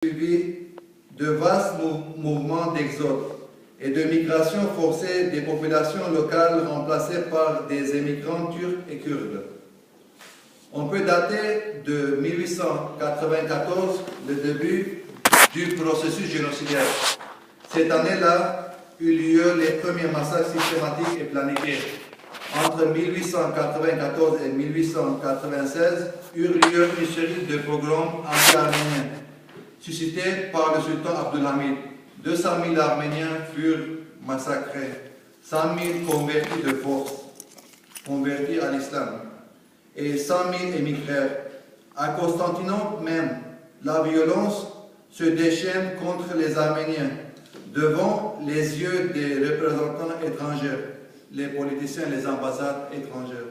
suivi de vastes mouvements d'exode et de migration forcée des populations locales remplacées par des émigrants turcs et kurdes. On peut dater de 1894 le début du processus génocidaire. Cette année-là eut lieu les premiers massacres systématiques et planifiés. Entre 1894 et 1896 eurent lieu une série de pogroms anti-arméniens suscités par le sultan Abdülhamid. 200 000 Arméniens furent massacrés, 100 000 convertis de force, convertis à l'islam, et 100 000 émigrèrent. À Constantinople même, la violence se déchaîne contre les Arméniens devant les yeux des représentants étrangers, les politiciens, les ambassades étrangères.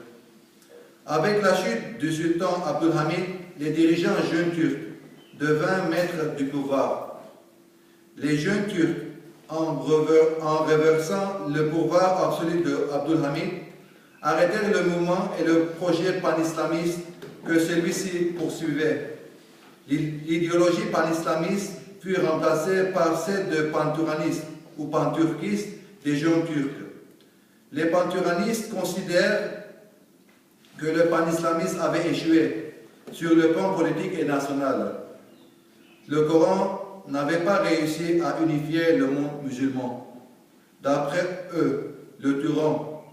Avec la chute du sultan Abdülhamid, les dirigeants jeunes turcs devinrent maîtres du pouvoir. Les jeunes turcs, en reversant le pouvoir absolu d'Abdülhamid, arrêtèrent le mouvement et le projet panislamiste que celui-ci poursuivait. L'idéologie panislamiste fut remplacée par celle de panturanistes ou panturquistes des jeunes turcs. Les panturanistes considèrent que le panislamisme avait échoué sur le plan politique et national. Le Coran n'avait pas réussi à unifier le monde musulman. D'après eux, le Turan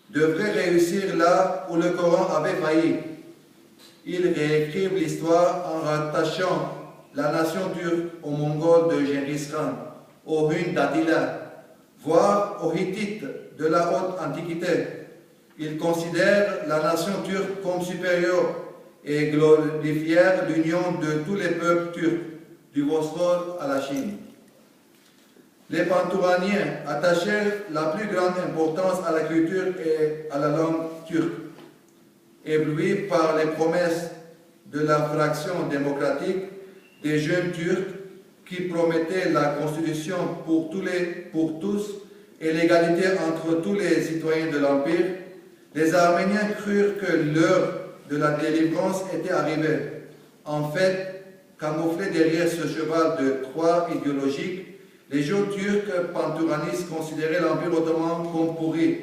devrait réussir là où le Coran avait failli. Ils réécrivent l'histoire en rattachant la nation turque aux Mongols de Genghis Khan, aux Huns d'Attila, voire aux Hittites de la haute antiquité. Ils considèrent la nation turque comme supérieure et glorifièrent l'union de tous les peuples turcs, du Bosphore à la Chine. Les Panturaniens attachèrent la plus grande importance à la culture et à la langue turque. Éblouis par les promesses de la fraction démocratique des jeunes Turcs qui promettaient la constitution pour tous et l'égalité entre tous les citoyens de l'Empire, les Arméniens crurent que l'heure de la délivrance était arrivée. En fait, camouflés derrière ce cheval de Troie idéologique, les jeunes Turcs panturanistes considéraient l'Empire ottoman comme pourri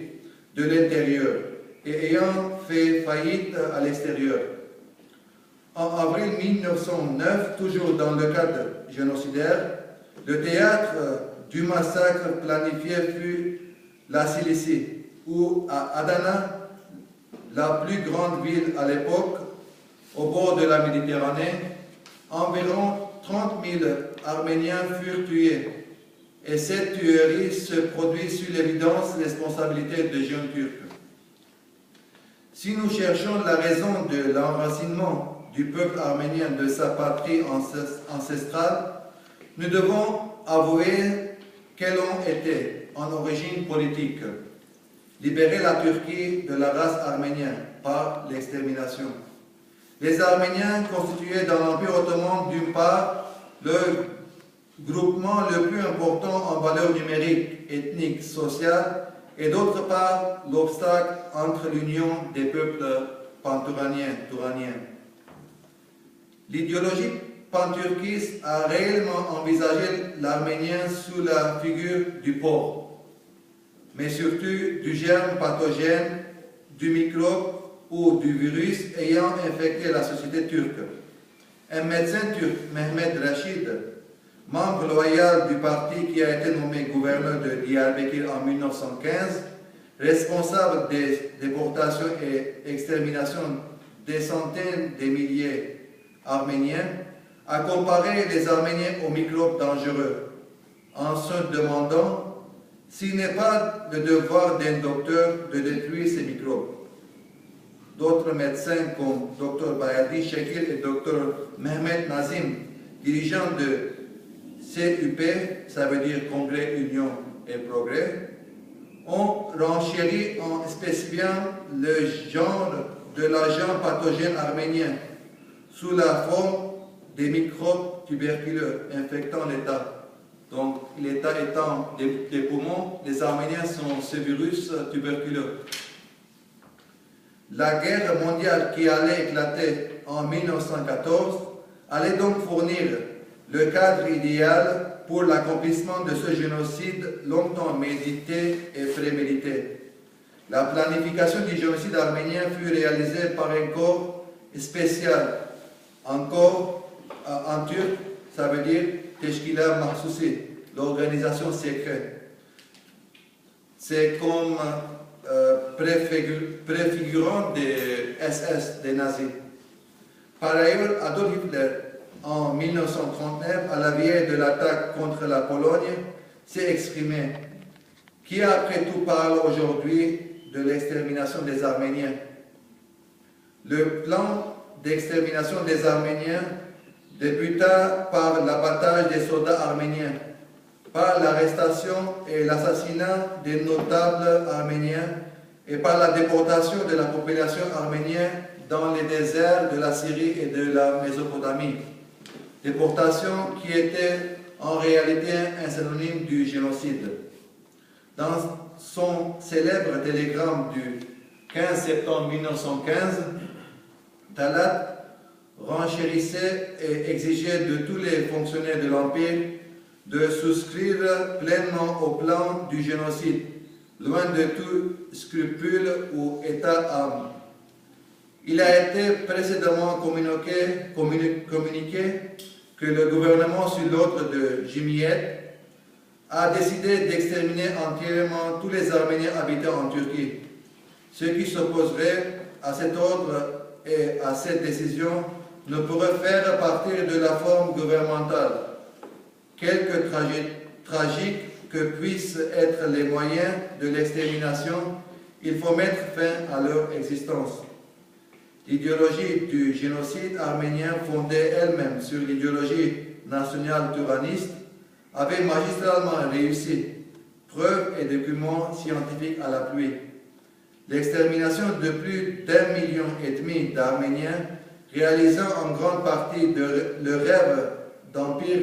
de l'intérieur et ayant fait faillite à l'extérieur. En avril 1909, toujours dans le cadre génocidaire, le théâtre du massacre planifié fut la Cilicie, où à Adana, la plus grande ville à l'époque, au bord de la Méditerranée, environ 30 000 Arméniens furent tués. Et cette tuerie se produit sur l'évidence responsabilité des jeunes Turcs. Si nous cherchons la raison de l'enracinement du peuple arménien de sa patrie ancestrale, nous devons avouer quels ont été, en origine politique, libérer la Turquie de la race arménienne par l'extermination. Les Arméniens constituaient dans l'Empire ottoman d'une part le groupement le plus important en valeur numérique, ethnique, sociale, et d'autre part l'obstacle entre l'union des peuples panturaniens, touraniens. L'idéologie panturquiste a réellement envisagé l'Arménien sous la figure du porc, mais surtout du germe pathogène, du microbe ou du virus ayant infecté la société turque. Un médecin turc, Mehmet Rachid, membre loyal du parti qui a été nommé gouverneur de Diyarbakır en 1915, responsable des déportations et exterminations des centaines de milliers d'Arméniens, a comparé les Arméniens aux microbes dangereux, en se demandant s'il n'est pas le devoir d'un docteur de détruire ces microbes. D'autres médecins comme Dr Bayadi Shekil et Dr Mehmet Nazim, dirigeants de CUP, ça veut dire Congrès, Union et Progrès, ont renchéri en spécifiant le genre de l'agent pathogène arménien sous la forme des microbes tuberculeux infectant l'État. Donc l'État étant des poumons, les Arméniens sont ce virus tuberculeux. La guerre mondiale qui allait éclater en 1914 allait donc fournir le cadre idéal pour l'accomplissement de ce génocide longtemps médité et prémédité. La planification du génocide arménien fut réalisée par un corps spécial, un corps en turc, ça veut dire Teşkilat Mahsusi, l'organisation secrète. C'est comme préfigurant des SS, des nazis. Par ailleurs, Adolf Hitler, en 1939, à la veille de l'attaque contre la Pologne, s'est exprimé. Qui après tout parle aujourd'hui de l'extermination des Arméniens? Le plan d'extermination des Arméniens débuta par l'abattage des soldats arméniens, par l'arrestation et l'assassinat des notables arméniens et par la déportation de la population arménienne dans les déserts de la Syrie et de la Mésopotamie. Déportation qui était en réalité un synonyme du génocide. Dans son célèbre télégramme du 15 septembre 1915, Talat renchérissait et exigeait de tous les fonctionnaires de l'Empire de souscrire pleinement au plan du génocide, loin de tout scrupule ou état d'âme. Il a été précédemment communiqué que le gouvernement sur l'ordre de Cimiyet a décidé d'exterminer entièrement tous les Arméniens habitant en Turquie. Ceux qui s'opposeraient à cet ordre et à cette décision ne pourraient faire partir de la forme gouvernementale. Quelque tragique que puissent être les moyens de l'extermination, il faut mettre fin à leur existence. L'idéologie du génocide arménien, fondée elle-même sur l'idéologie nationale turaniste, avait magistralement réussi, preuves et documents scientifiques à l'appui. L'extermination de plus d'1,5 million d'Arméniens, réalisant en grande partie le rêve d'empire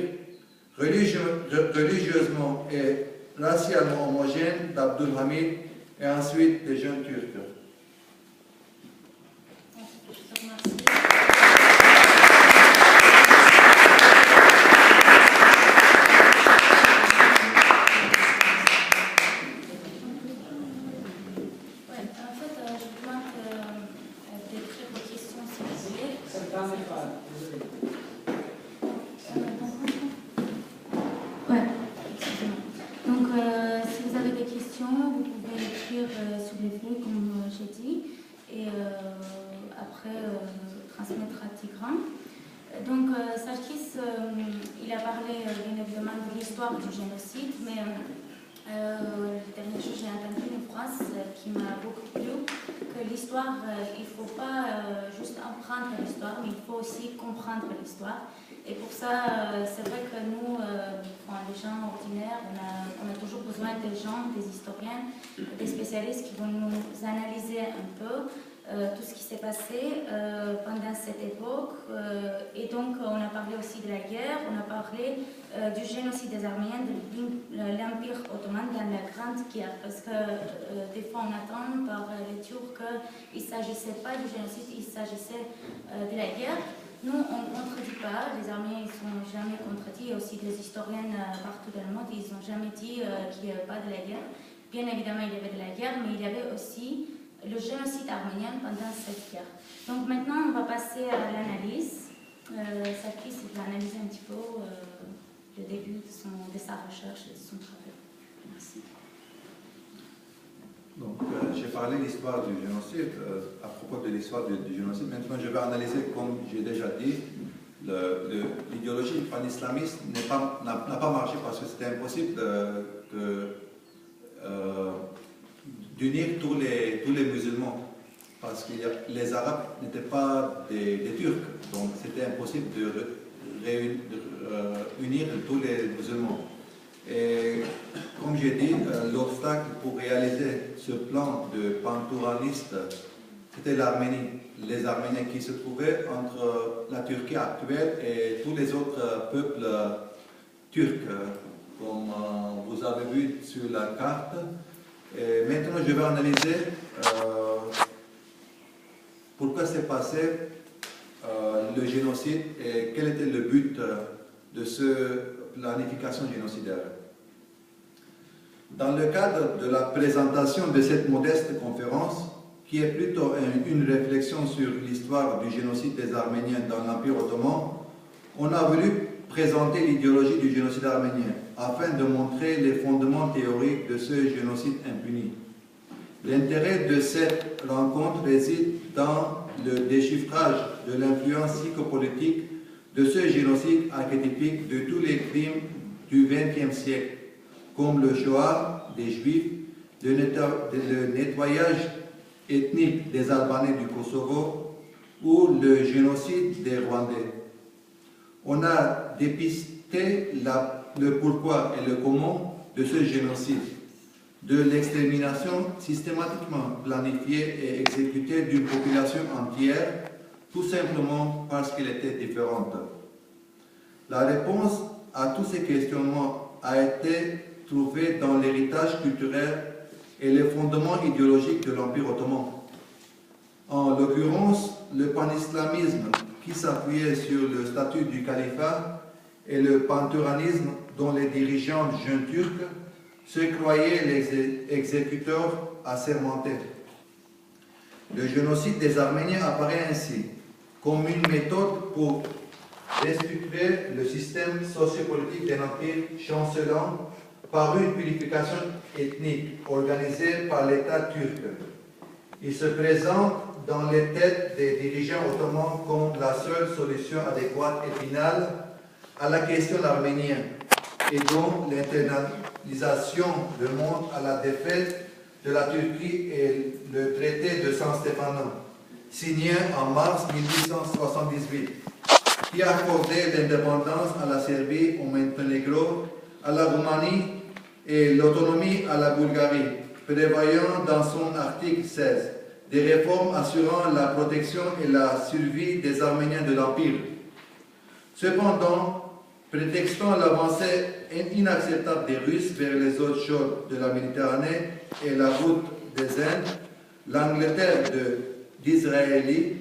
religieusement et racialement homogène d'Abdülhamid et ensuite des jeunes Turcs. Transmettre à Tigran. Donc, Sarkis, il a parlé bien évidemment de l'histoire du génocide, mais le dernier jour, j'ai entendu une phrase qui m'a beaucoup plu, que l'histoire, il ne faut pas juste apprendre l'histoire, mais il faut aussi comprendre l'histoire. Et pour ça, c'est vrai que nous, les gens ordinaires, on a toujours besoin des gens, des historiens, des spécialistes qui vont nous analyser un peu tout ce qui s'est passé pendant cette époque. Et donc, on a parlé aussi de la guerre, on a parlé du génocide des Arméniens, de l'Empire ottoman dans la Grande Guerre. Parce que des fois, on attend par les Turcs qu'il ne s'agissait pas du génocide, il s'agissait de la guerre. Nous, on ne contredit pas, les Arméniens ne sont jamais contredits, et aussi les historiens partout dans le monde, ils n'ont jamais dit qu'il n'y avait pas de la guerre. Bien évidemment, il y avait de la guerre, mais il y avait aussi le génocide arménien pendant cette guerre. Donc maintenant, on va passer à l'analyse. Sarkis, il va analyser un petit peu le début de sa recherche et de son travail. Merci. Donc, j'ai parlé de l'histoire du génocide, à propos de l'histoire du génocide. Maintenant, je vais analyser, comme j'ai déjà dit, l'idéologie pan-islamiste n'a pas marché parce que c'était impossible d'unir tous les musulmans. Parce que les Arabes n'étaient pas des Turcs, donc c'était impossible de unir tous les musulmans. Et comme j'ai dit, l'obstacle pour réaliser ce plan de pantouraniste, c'était l'Arménie. Les Arméniens qui se trouvaient entre la Turquie actuelle et tous les autres peuples turcs, comme vous avez vu sur la carte. Et maintenant, je vais analyser pourquoi s'est passé le génocide et quel était le but de cette planification génocidaire. Dans le cadre de la présentation de cette modeste conférence, qui est plutôt une réflexion sur l'histoire du génocide des Arméniens dans l'Empire ottoman, on a voulu présenter l'idéologie du génocide arménien afin de montrer les fondements théoriques de ce génocide impuni. L'intérêt de cette rencontre réside dans le déchiffrage de l'influence psychopolitique de ce génocide archétypique de tous les crimes du XXe siècle, comme le Shoah des Juifs, le nettoyage ethnique des Albanais du Kosovo ou le génocide des Rwandais. On a dépisté le pourquoi et le comment de ce génocide, de l'extermination systématiquement planifiée et exécutée d'une population entière, tout simplement parce qu'elle était différente. La réponse à tous ces questionnements a été trouvée dans l'héritage culturel et les fondements idéologiques de l'Empire ottoman. En l'occurrence, le panislamisme qui s'appuyait sur le statut du califat et le panturanisme dont les dirigeants jeunes turcs se croyaient les exécuteurs assermentés. Le génocide des Arméniens apparaît ainsi comme une méthode pour restructurer le système sociopolitique d'un empire chancelant par une purification ethnique organisée par l'État turc. Il se présente dans les têtes des dirigeants ottomans comme la seule solution adéquate et finale à la question arménienne, et dont l'internalisation remonte à la défaite de la Turquie et le traité de San Stefano, signé en mars 1878, qui accordait l'indépendance à la Serbie, au Monténégro, à la Roumanie et l'autonomie à la Bulgarie, prévoyant dans son article 16 des réformes assurant la protection et la survie des Arméniens de l'Empire. Cependant, prétextant l'avancée inacceptable des Russes vers les eaux chaudes de la Méditerranée et la route des Indes, l'Angleterre d'Israëli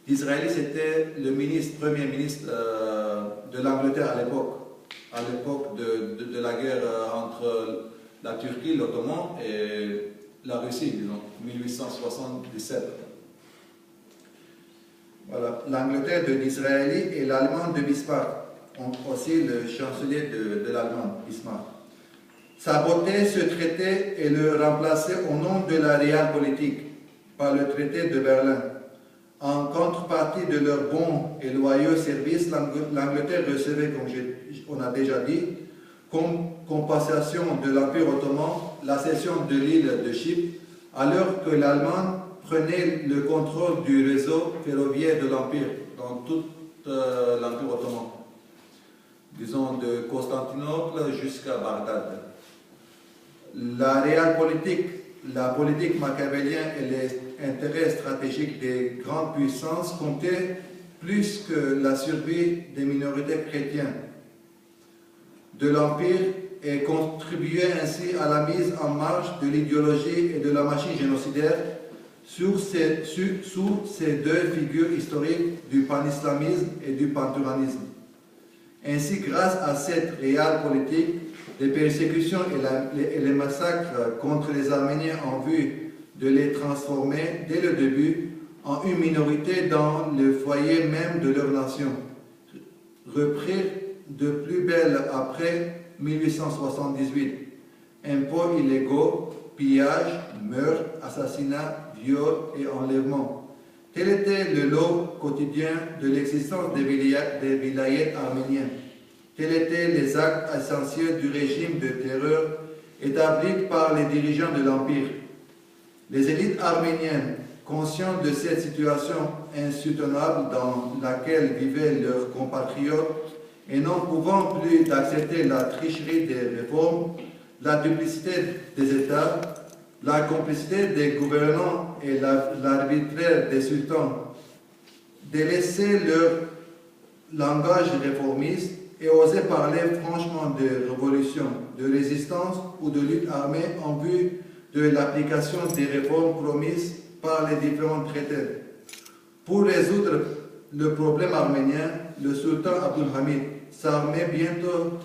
c'était le premier ministre de l'Angleterre à l'époque de la guerre entre la Turquie, l'Ottoman et la Russie, disons, 1877. Voilà. L'Angleterre d'Israëli et l'Allemagne de Bismarck, aussi le chancelier de l'Allemagne, Bismarck, sabotaient ce traité et le remplaçaient au nom de la realpolitik par le traité de Berlin. En contrepartie de leurs bons et loyaux services, l'Angleterre recevait, comme on a déjà dit, comme compensation de l'Empire ottoman, la cession de l'île de Chypre, alors que l'Allemagne prenait le contrôle du réseau ferroviaire de l'Empire, dans tout l'Empire ottoman, disons de Constantinople jusqu'à Bagdad. La realpolitik, la politique machiavélienne et les intérêts stratégiques des grandes puissances comptaient plus que la survie des minorités chrétiennes de l'Empire et contribuait ainsi à la mise en marche de l'idéologie et de la machine génocidaire sous ces deux figures historiques du panislamisme et du panturanisme. Ainsi, grâce à cette réelle politique, les persécutions et les massacres contre les Arméniens en vue de les transformer dès le début en une minorité dans le foyer même de leur nation, reprirent de plus belle après 1878, impôts illégaux, pillages, meurtres, assassinats, viols et enlèvements. Tel était le lot quotidien de l'existence des vilayets arméniens. Tels étaient les actes essentiels du régime de terreur établi par les dirigeants de l'Empire. Les élites arméniennes, conscientes de cette situation insoutenable dans laquelle vivaient leurs compatriotes et n'en pouvant plus d'accepter la tricherie des réformes, la duplicité des États, la complicité des gouvernants et l'arbitraire des sultans, délaissaient leur langage réformiste et osaient parler franchement de révolution, de résistance ou de lutte armée en vue de l'application des réformes promises par les différents traités. Pour résoudre le problème arménien, le sultan Abdulhamid s'armer bientôt